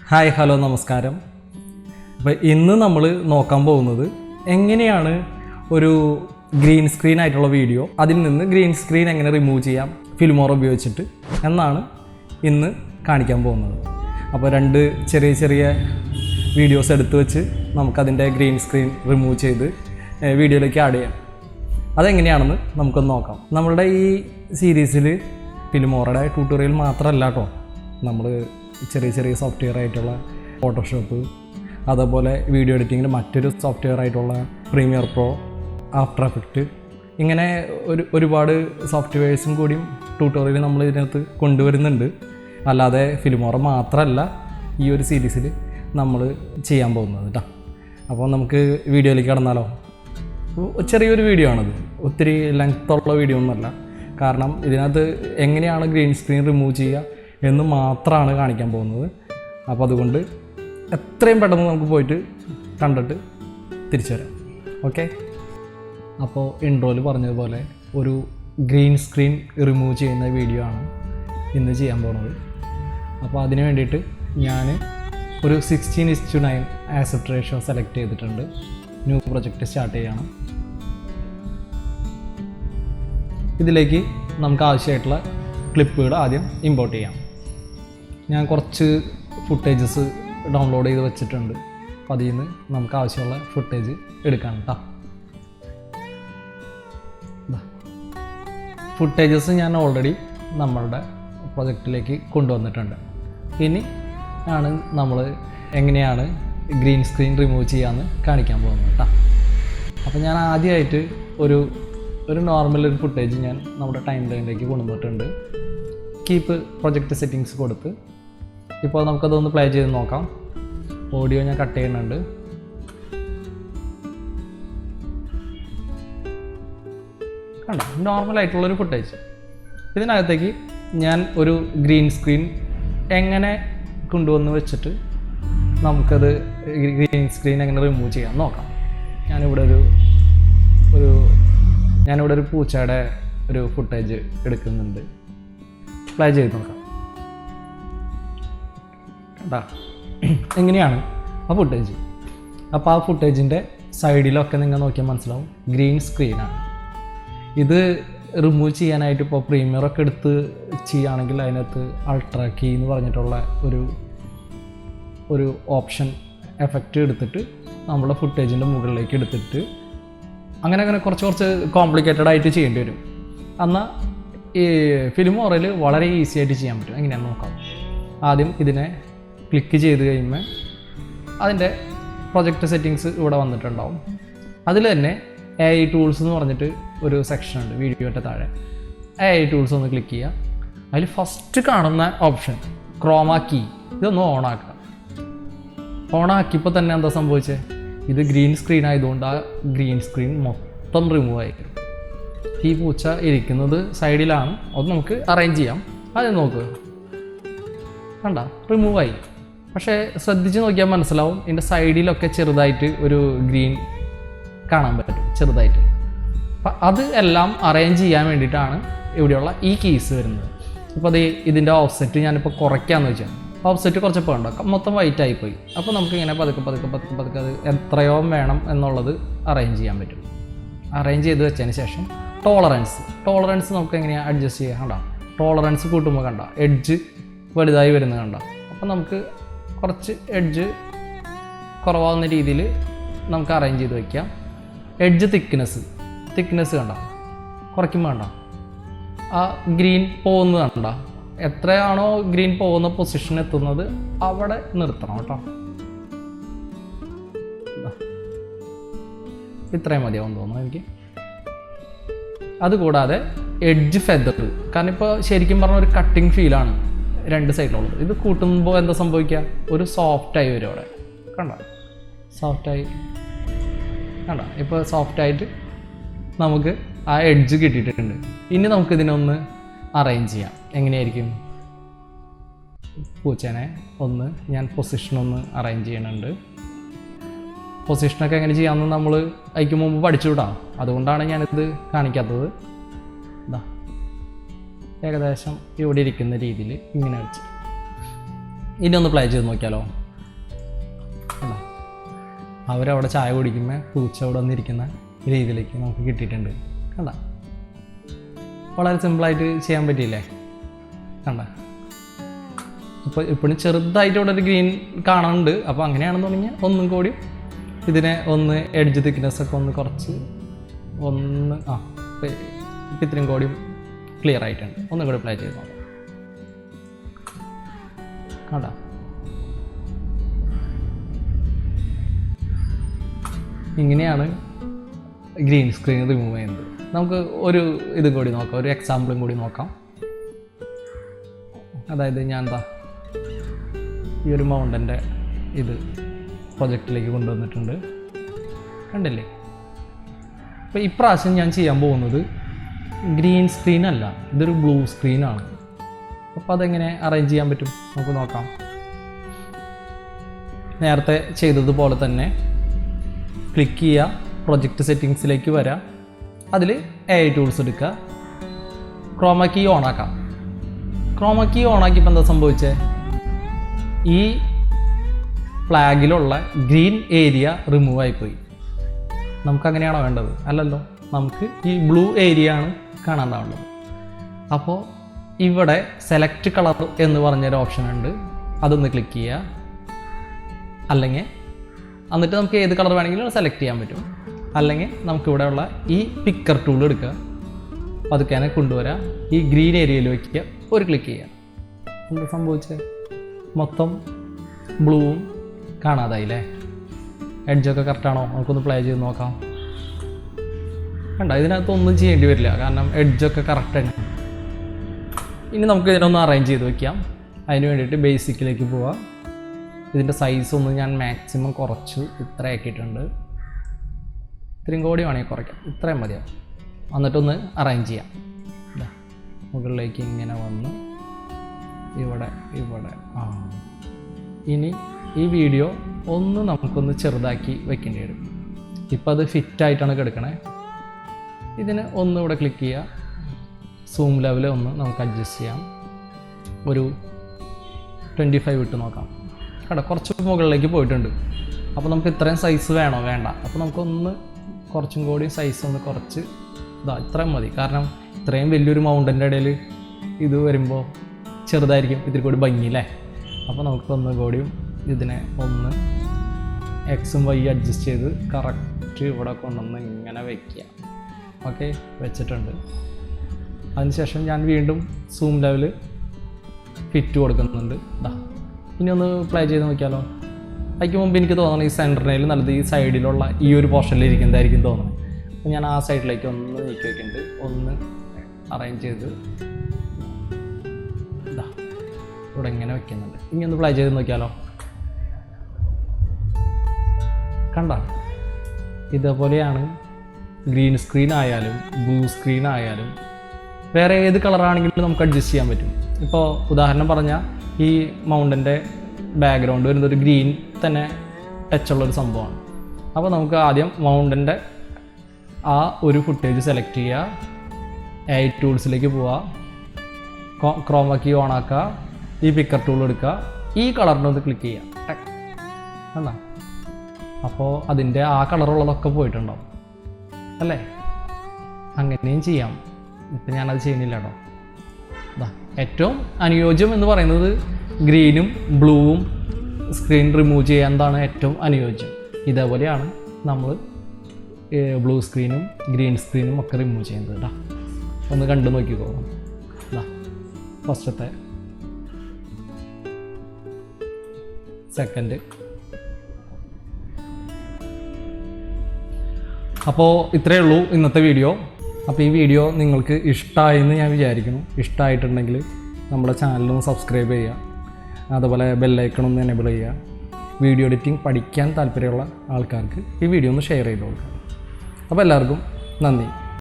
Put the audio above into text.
Hi hello നമസ്കാരം. അപ്പോൾ ഇന്ന് നമ്മൾ നോക്കാൻ പോകുന്നത് എങ്ങനെയാണ് ഒരു ഗ്രീൻ സ്ക്രീൻ ആയിട്ടുള്ള വീഡിയോ അതിൽ നിന്ന് ഗ്രീൻ സ്ക്രീൻ എങ്ങനെ റിമൂവ് ചെയ്യാം ഫിൽമോറ ഉപയോഗിച്ചിട്ട് എന്നാണ് ഇന്ന് കാണിക്കാൻ പോകുന്നത്. അപ്പോൾ രണ്ട് ചെറിയ ചെറിയ വീഡിയോസ് എടുത്ത് വെച്ച് നമുക്കതിൻ്റെ ഗ്രീൻ സ്ക്രീൻ റിമൂവ് ചെയ്ത് വീഡിയോയിലേക്ക് ആഡ് ചെയ്യാം. അതെങ്ങനെയാണെന്ന് നമുക്കൊന്ന് നോക്കാം. നമ്മളുടെ ഈ സീരീസിൽ ഫിൽമോറയുടെ ട്യൂട്ടോറിയൽ മാത്രമല്ല കേട്ടോ, നമ്മൾ ചെറിയ ചെറിയ സോഫ്റ്റ്വെയർ ആയിട്ടുള്ള ഫോട്ടോഷോപ്പ്, അതേപോലെ വീഡിയോ എഡിറ്റിങ്ങിൽ മറ്റൊരു സോഫ്റ്റ്വെയർ ആയിട്ടുള്ള പ്രീമിയർ പ്രോ, ആഫ്റ്റർ എഫക്റ്റ്, ഇങ്ങനെ ഒരുപാട് സോഫ്റ്റ്വെയർസും കൂടിയും ട്യൂട്ടോറിയൽ നമ്മൾ ഇതിനകത്ത് കൊണ്ടുവരുന്നുണ്ട്. അല്ലാതെ ഫിൽമോറ മാത്രമല്ല ഈ ഒരു സീരീസിൽ നമ്മൾ ചെയ്യാൻ പോകുന്നത് കേട്ടോ. അപ്പോൾ നമുക്ക് വീഡിയോയിലേക്ക് കടന്നാലോ. ചെറിയൊരു വീഡിയോ ആണിത്, ഒത്തിരി ലെങ്ത്തുള്ള വീഡിയോ ഒന്നുമല്ല. കാരണം ഇതിനകത്ത് എങ്ങനെയാണ് ഗ്രീൻ സ്ക്രീൻ റിമൂവ് ചെയ്യുക എന്ന് മാത്രമാണ് കാണിക്കാൻ പോകുന്നത്. അപ്പോൾ അതുകൊണ്ട് എത്രയും പെട്ടെന്ന് നമുക്ക് പോയിട്ട് കണ്ടിട്ട് തിരിച്ചു വരാം. ഓക്കെ. അപ്പോൾ ഇൻട്രോയിൽ പറഞ്ഞതുപോലെ ഒരു ഗ്രീൻ സ്ക്രീൻ റിമൂവ് ചെയ്യുന്ന വീഡിയോ ആണ് ഇന്ന് ചെയ്യാൻ പോകുന്നത്. അപ്പോൾ അതിന് വേണ്ടിയിട്ട് ഞാൻ ഒരു 16:9 ആസ്പെക്ട് റേഷ്യോ സെലക്ട് ചെയ്തിട്ടുണ്ട്. ന്യൂ പ്രൊജക്റ്റ് സ്റ്റാർട്ട് ചെയ്യണം. ഇതിലേക്ക് നമുക്ക് ആവശ്യമായിട്ടുള്ള ക്ലിപ്പുകൾ ആദ്യം ഇമ്പോർട്ട് ചെയ്യാം. ഞാൻ കുറച്ച് ഫുട്ടേജസ് ഡൗൺലോഡ് ചെയ്ത് വെച്ചിട്ടുണ്ട്. അപ്പോൾ അതിൽ നിന്ന് നമുക്ക് ആവശ്യമുള്ള ഫുട്ടേജ് എടുക്കാം കേട്ടോ. ഫുട്ടേജസ് ഞാൻ ഓൾറെഡി നമ്മളുടെ പ്രൊജക്റ്റിലേക്ക് കൊണ്ടുവന്നിട്ടുണ്ട്. ഇനി ആണ് നമ്മൾ എങ്ങനെയാണ് ഗ്രീൻ സ്ക്രീൻ റിമൂവ് ചെയ്യാമെന്ന് കാണിക്കാൻ പോകുന്നത് കേട്ടോ. അപ്പോൾ ഞാൻ ആദ്യമായിട്ട് ഒരു നോർമൽ ഒരു ഫുട്ടേജ് ഞാൻ നമ്മുടെ ടൈം ലൈനിലേക്ക് കൊണ്ടുവന്നിട്ടുണ്ട്. കീപ്പ് പ്രൊജക്റ്റ് സെറ്റിങ്സ് കൊടുത്ത് ഇപ്പോൾ നമുക്കതൊന്ന് പ്ലേ ചെയ്ത് നോക്കാം. ഓഡിയോ ഞാൻ കട്ട് ചെയ്യുന്നുണ്ട്. കണ്ടോ, നോർമലായിട്ടുള്ളൊരു ഫുട്ടേജ്. ഇതിനകത്തേക്ക് ഞാൻ ഒരു ഗ്രീൻ സ്ക്രീൻ എങ്ങനെ കൊണ്ടുവന്ന് വെച്ചിട്ട് നമുക്കത് ഗ്രീൻ സ്ക്രീൻ എങ്ങനെ റിമൂവ് ചെയ്യാം നോക്കാം. ഞാനിവിടെ ഒരു പൂച്ചയുടെ ഒരു ഫുട്ടേജ് എടുക്കുന്നുണ്ട്. പ്ലേ ചെയ്ത് നോക്കാം. കേട്ടാ എങ്ങനെയാണ് ആ ഫുട്ടേജ്. അപ്പോൾ ആ ഫുട്ടേജിൻ്റെ സൈഡിലൊക്കെ നിങ്ങൾ നോക്കിയാൽ മനസ്സിലാവും ഗ്രീൻ സ്ക്രീനാണ്. ഇത് റിമൂവ് ചെയ്യാനായിട്ട് ഇപ്പോൾ പ്രീമിയറൊക്കെ എടുത്ത് ചെയ്യുകയാണെങ്കിൽ അതിനകത്ത് അൾട്രാ കീ എന്ന് പറഞ്ഞിട്ടുള്ള ഒരു ഓപ്ഷൻ എഫക്റ്റ് എടുത്തിട്ട് നമ്മുടെ ഫുട്ടേജിൻ്റെ മുകളിലേക്ക് എടുത്തിട്ട് അങ്ങനെ കുറച്ച് കോംപ്ലിക്കേറ്റഡ് ആയിട്ട് ചെയ്യേണ്ടി വരും. എന്നാൽ ഈ ഫിൽമോറയിൽ വളരെ ഈസി ആയിട്ട് ചെയ്യാൻ പറ്റും. എങ്ങനെയാണെന്ന് നോക്കാം. ആദ്യം ഇതിനെ ക്ലിക്ക് ചെയ്ത് കഴിയുമ്പോൾ അതിൻ്റെ പ്രൊജക്റ്റ് സെറ്റിങ്സ് ഇവിടെ വന്നിട്ടുണ്ടാവും. അതിൽ തന്നെ AI ടൂൾസ് എന്ന് പറഞ്ഞിട്ട് ഒരു സെക്ഷൻ ഉണ്ട് വീഡിയോൻ്റെ താഴെ. AI ടൂൾസ് ഒന്ന് ക്ലിക്ക് ചെയ്യുക. അതിൽ ഫസ്റ്റ് കാണുന്ന ഓപ്ഷൻ ക്രോമാ കീ, ഇതൊന്ന് ഓണാക്കുക. ഓണാക്കിയപ്പോൾ തന്നെ എന്താ സംഭവിച്ചത്, ഇത് ഗ്രീൻ സ്ക്രീൻ ആയതുകൊണ്ട് ആ ഗ്രീൻ സ്ക്രീൻ മൊത്തം റിമൂവ് ആയിരിക്കും. ഈ പൂച്ച ഇരിക്കുന്നത് സൈഡിലാണ്, അത് നമുക്ക് അറേഞ്ച് ചെയ്യാം. അത് നോക്കുക, കണ്ട റിമൂവായി. പക്ഷേ ശ്രദ്ധിച്ച് നോക്കിയാൽ മനസ്സിലാവും ഇതിൻ്റെ സൈഡിലൊക്കെ ചെറുതായിട്ട് ഒരു ഗ്രീൻ കാണാൻ പറ്റും, ചെറുതായിട്ട്. അപ്പം അത് എല്ലാം അറേഞ്ച് ചെയ്യാൻ വേണ്ടിയിട്ടാണ് ഇവിടെയുള്ള ഈ കീസ് വരുന്നത്. അപ്പോൾ അത് ഇതിൻ്റെ ഓഫ്സെറ്റ് ഞാനിപ്പോൾ കുറയ്ക്കാമെന്ന് വെച്ചാൽ ഓഫ്സെറ്റ് കുറച്ചപ്പോൾ ഉണ്ടാക്കാം, മൊത്തം വൈറ്റ് ആയിപ്പോയി. അപ്പോൾ നമുക്കിങ്ങനെ പതുക്കെ അത് എത്രയോ വേണം എന്നുള്ളത് അറേഞ്ച് ചെയ്യാൻ പറ്റും. അറേഞ്ച് ചെയ്ത് വെച്ചതിന് ശേഷം ടോളറൻസ് നമുക്ക് എങ്ങനെയാണ് അഡ്ജസ്റ്റ് ചെയ്യാം. കണ്ട ടോളറൻസ് കൂട്ടുമ്പോൾ കണ്ട എഡ്ജ് വലുതായി വരുന്നത് കണ്ട. അപ്പോൾ നമുക്ക് കുറച്ച് എഡ്ജ് കുറവാകുന്ന രീതിയിൽ നമുക്ക് അറേഞ്ച് ചെയ്ത് വയ്ക്കാം. എഡ്ജ് തിക്നെസ് കണ്ട കുറയ്ക്കുമ്പോൾ കണ്ട ആ ഗ്രീൻ പോകുന്നത് കണ്ട. എത്രയാണോ ഗ്രീൻ പോകുന്ന പൊസിഷൻ എത്തുന്നത് അവിടെ നിർത്തണം കേട്ടോ. ഇത്രയും മതിയാവും തോന്നുന്നു എനിക്ക്. അതുകൂടാതെ എഡ്ജ് ഫെദർ, കാരണം ഇപ്പോൾ ശരിക്കും പറഞ്ഞ ഒരു കട്ടിങ് ഫീലാണ് രണ്ട് സൈഡിലുള്ളത്. ഇത് കൂട്ടുമ്പോൾ എന്താ സംഭവിക്കുക, ഒരു സോഫ്റ്റായി വരും അവിടെ. കണ്ട സോഫ്റ്റായി കണ്ട. ഇപ്പോൾ സോഫ്റ്റായിട്ട് നമുക്ക് ആ എഡ്ജ് കിട്ടിയിട്ടുണ്ട്. ഇനി നമുക്കിതിനൊന്ന് അറേഞ്ച് ചെയ്യാം. എങ്ങനെയായിരിക്കും, പൂച്ചേനെ ഞാൻ പൊസിഷനൊന്ന് അറേഞ്ച് ചെയ്യണുണ്ട്. പൊസിഷനൊക്കെ എങ്ങനെ ചെയ്യാമെന്ന് നമ്മൾ അതിക്ക് മുമ്പ് പഠിച്ചു വിടാം. അതുകൊണ്ടാണ് ഞാനിത് കാണിക്കാത്തത്. ഏകദേശം ഇവിടെ ഇരിക്കുന്ന രീതിയിൽ ഇങ്ങനെ വെച്ച് ഇനി ഒന്ന് പ്ലേ ചെയ്ത് നോക്കിയാലോ. അവരവിടെ ചായ കുടിക്കുമ്പോൾ പൂച്ച അവിടെ വന്നിരിക്കുന്ന രീതിയിലേക്ക് നമുക്ക് കിട്ടിയിട്ടുണ്ട്. കണ്ട, വളരെ സിമ്പിളായിട്ട് ചെയ്യാൻ പറ്റിയില്ലേ? കണ്ട, ഇപ്പോഴും ചെറുതായിട്ട് ഇവിടെ ഒരു ഗ്രീൻ കാണാനുണ്ട്. അപ്പോൾ അങ്ങനെയാണെന്നുണ്ടെങ്കിൽ ഒന്നും കൂടി ഇതിനെ ഒന്ന് എഡ്ജ് തിക്നെസ്സൊക്കെ ഒന്ന് കുറച്ച് ഒന്ന് ഇപ്പം ഇത്രയും കൂടിയും ക്ലിയർ ആയിട്ടുണ്ട്. ഒന്നും കൂടി പ്ലേ ചെയ്ത് നോക്കാം. കണ്ട, ഇങ്ങനെയാണ് ഗ്രീൻ സ്ക്രീൻ റിമൂവ് ചെയ്യുന്നത്. നമുക്ക് ഒരു ഇതും കൂടി നോക്കാം, ഒരു എക്സാമ്പിളും കൂടി നോക്കാം. അതായത് ഞാൻ ഈ ഒരു മൗണ്ടൻ്റെ ഇത് പ്രൊജക്റ്റിലേക്ക് കൊണ്ടുവന്നിട്ടുണ്ട്. കണ്ടില്ലേ? അപ്പോൾ ഇപ്രാവശ്യം ഞാൻ ചെയ്യാൻ പോകുന്നത് ഗ്രീൻ സ്ക്രീൻ അല്ല, ഇതൊരു ബ്ലൂ സ്ക്രീനാണ്. അപ്പോൾ അതെങ്ങനെ അറേഞ്ച് ചെയ്യാൻ പറ്റും നമുക്ക് നോക്കാം. നേരത്തെ ചെയ്തതുപോലെ തന്നെ ക്ലിക്ക് ചെയ്യുക, പ്രൊജക്റ്റ് സെറ്റിങ്സിലേക്ക് വരാം, അതിൽ AI ടൂൾസ് എടുക്കുക, ക്രോമ കീ ഓണാക്കാം. ക്രോമ കീ ഓണാക്കിയപ്പോൾ എന്താ സംഭവിച്ചത്? ഈ ഫ്ലാഗിലുള്ള ഗ്രീൻ ഏരിയ റിമൂവ് ആയിപ്പോയി. നമുക്കങ്ങനെയാണോ വേണ്ടത്? അല്ലല്ലോ, നമുക്ക് ഈ ബ്ലൂ ഏരിയ ആണ് കാണാണ്ടാവേണ്ടത്. അപ്പോൾ ഇവിടെ സെലക്ട് കളർ എന്ന് പറഞ്ഞൊരു ഓപ്ഷൻ ഉണ്ട്, അതൊന്ന് ക്ലിക്ക് ചെയ്യുക. അല്ലെങ്കിൽ എന്നിട്ട് നമുക്ക് ഏത് കളർ വേണമെങ്കിലും സെലക്ട് ചെയ്യാൻ പറ്റും. അല്ലെങ്കിൽ നമുക്കിവിടെയുള്ള ഈ പിക്കർ ടൂൾ എടുക്കുക, പതുക്കെ കൊണ്ടുവരാം, ഈ ഗ്രീൻ ഏരിയയിൽ വയ്ക്കുക, ഒരു ക്ലിക്ക് ചെയ്യുക. എന്താ സംഭവിച്ചത്? മൊത്തം ബ്ലൂവും കാണാതായില്ലേ? എഡ്ജൊക്കെ കറക്റ്റാണോ? നമുക്കൊന്ന് പ്ലേ ചെയ്ത് നോക്കാം. കണ്ട, ഇതിനകത്തൊന്നും ചെയ്യേണ്ടി വരില്ല, കാരണം എഡ്ജൊക്കെ കറക്റ്റാണ്. ഇനി നമുക്ക് ഇതിനൊന്ന് അറേഞ്ച് ചെയ്ത് വയ്ക്കാം. അതിന് വേണ്ടിയിട്ട് ബേസിക്കിലേക്ക് പോവാം. ഇതിൻ്റെ സൈസ് ഒന്ന് ഞാൻ മാക്സിമം കുറച്ച് ഇത്ര ആക്കിയിട്ടുണ്ട്. ഇത്രയും കൂടി വേണമെങ്കിൽ കുറയ്ക്കാം, ഇത്രയും മതിയാവും. എന്നിട്ടൊന്ന് അറേഞ്ച് ചെയ്യാം. മുകളിലേക്ക് ഇങ്ങനെ വന്ന് ഇവിടെ ഇനി ഈ വീഡിയോ ഒന്ന് നമുക്കൊന്ന് ചെറുതാക്കി വെക്കേണ്ടി വരും. ഇപ്പം അത് ഫിറ്റായിട്ടാണ് കിടക്കണേ. ഇതിന് ഒന്ന് ഇവിടെ ക്ലിക്ക് ചെയ്യുക, സൂം ലെവൽ ഒന്ന് നമുക്ക് അഡ്ജസ്റ്റ് ചെയ്യാം. ഒരു 25 ഇട്ട് നോക്കാം. കട കുറച്ച് മുകളിലേക്ക് പോയിട്ടുണ്ട്. അപ്പോൾ നമുക്ക് ഇത്രയും സൈസ് വേണോ? വേണ്ട. അപ്പോൾ നമുക്കൊന്ന് കുറച്ചും കൂടി സൈസ് ഒന്ന് കുറച്ച് ഇത്രയും മതി. കാരണം ഇത്രയും വലിയൊരു മൗണ്ടൻ്റെ ഇടയിൽ ഇത് വരുമ്പോൾ ചെറുതായിരിക്കും ഇതിൽ കൂടി ഭംഗിയില്ലേ? അപ്പോൾ നമുക്ക് ഒന്നും കൂടിയും ഇതിനെ ഒന്ന് എക്സും വൈ അഡ്ജസ്റ്റ് ചെയ്ത് കറക്റ്റ് ഇവിടെ കൊണ്ടുവന്ന് ഇങ്ങനെ വയ്ക്കുക. ഓക്കെ, വെച്ചിട്ടുണ്ട്. അതിനുശേഷം ഞാൻ വീണ്ടും സൂം ലെവൽ ഫിറ്റ് കൊടുക്കുന്നുണ്ട്. ഇനി ഒന്ന് പ്ലേ ചെയ്ത് നോക്കിയാലോ. അതിന് മുമ്പ് എനിക്ക് തോന്നണം ഈ സെൻറ്ററിനേൽ നല്ലത് ഈ സൈഡിലുള്ള ഈ ഒരു പോർഷനിൽ ഇരിക്കുന്നതായിരിക്കും തോന്നുന്നത്. അപ്പോൾ ഞാൻ ആ സൈഡിലേക്ക് ഒന്ന് നീക്കി വയ്ക്കുന്നുണ്ട്, ഒന്ന് അറേഞ്ച് ചെയ്ത് ഇവിടെ ഇങ്ങനെ വെക്കുന്നുണ്ട്. ഇനി ഒന്ന് പ്ലേ ചെയ്ത് നോക്കിയാലോ. കണ്ട, ഇതേപോലെയാണ് ഗ്രീൻ സ്ക്രീൻ ആയാലും ബ്ലൂ സ്ക്രീൻ ആയാലും വേറെ ഏത് കളറാണെങ്കിലും നമുക്ക് അഡ്ജസ്റ്റ് ചെയ്യാൻ പറ്റും. ഇപ്പോൾ ഉദാഹരണം പറഞ്ഞാൽ ഈ മൗണ്ടൻ്റെ ബാക്ക്ഗ്രൗണ്ട് വരുന്നത് ഒരു ഗ്രീൻ തന്നെ ടച്ചുള്ളൊരു സംഭവമാണ്. അപ്പോൾ നമുക്ക് ആദ്യം മൗണ്ടൻ്റെ ആ ഒരു ഫുട്ടേജ് സെലക്ട് ചെയ്യുക, AI ടൂൾസിലേക്ക് പോവുക, ക്രോമ കീ ഓണാക്കുക, ഈ പിക്കർ ടൂൾ എടുക്കുക, ഈ കളറിൻ്റെ ഒന്ന് ക്ലിക്ക് ചെയ്യുക. എന്നാ അപ്പോൾ അതിൻ്റെ ആ കളറുള്ളതൊക്കെ പോയിട്ടുണ്ടാവും അല്ലേ? അങ്ങനെയും ചെയ്യാം. ഇപ്പം ഞാനത് ചെയ്യുന്നില്ല കേട്ടോ. ഏറ്റവും അനുയോജ്യം എന്ന് പറയുന്നത് ഗ്രീനും ബ്ലൂവും സ്ക്രീൻ റിമൂവ് ചെയ്യാൻ ഏറ്റവും അനുയോജ്യം. ഇതേപോലെയാണ് നമ്മൾ ബ്ലൂ സ്ക്രീനും ഗ്രീൻ സ്ക്രീനും ഒക്കെ റിമൂവ് ചെയ്യുന്നത് കേട്ടോ. ഒന്ന് കണ്ടു നോക്കിക്കോ. ഫസ്റ്റത്തെ, സെക്കൻഡ്. അപ്പോൾ ഇത്രയേ ഉള്ളൂ ഇന്നത്തെ വീഡിയോ. അപ്പോൾ ഈ വീഡിയോ നിങ്ങൾക്ക് ഇഷ്ടമായെന്ന് ഞാൻ വിചാരിക്കുന്നു. ഇഷ്ടമായിട്ടുണ്ടെങ്കിൽ നമ്മുടെ ചാനലൊന്ന് സബ്സ്ക്രൈബ് ചെയ്യുക, അതുപോലെ ബെല്ലൈക്കണൊന്ന് എനേബിൾ ചെയ്യുക. വീഡിയോ എഡിറ്റിംഗ് പഠിക്കാൻ താല്പര്യമുള്ള ആൾക്കാർക്ക് ഈ വീഡിയോ ഒന്ന് ഷെയർ ചെയ്ത് കൊടുക്കുക. അപ്പോൾ എല്ലാവർക്കും നന്ദി.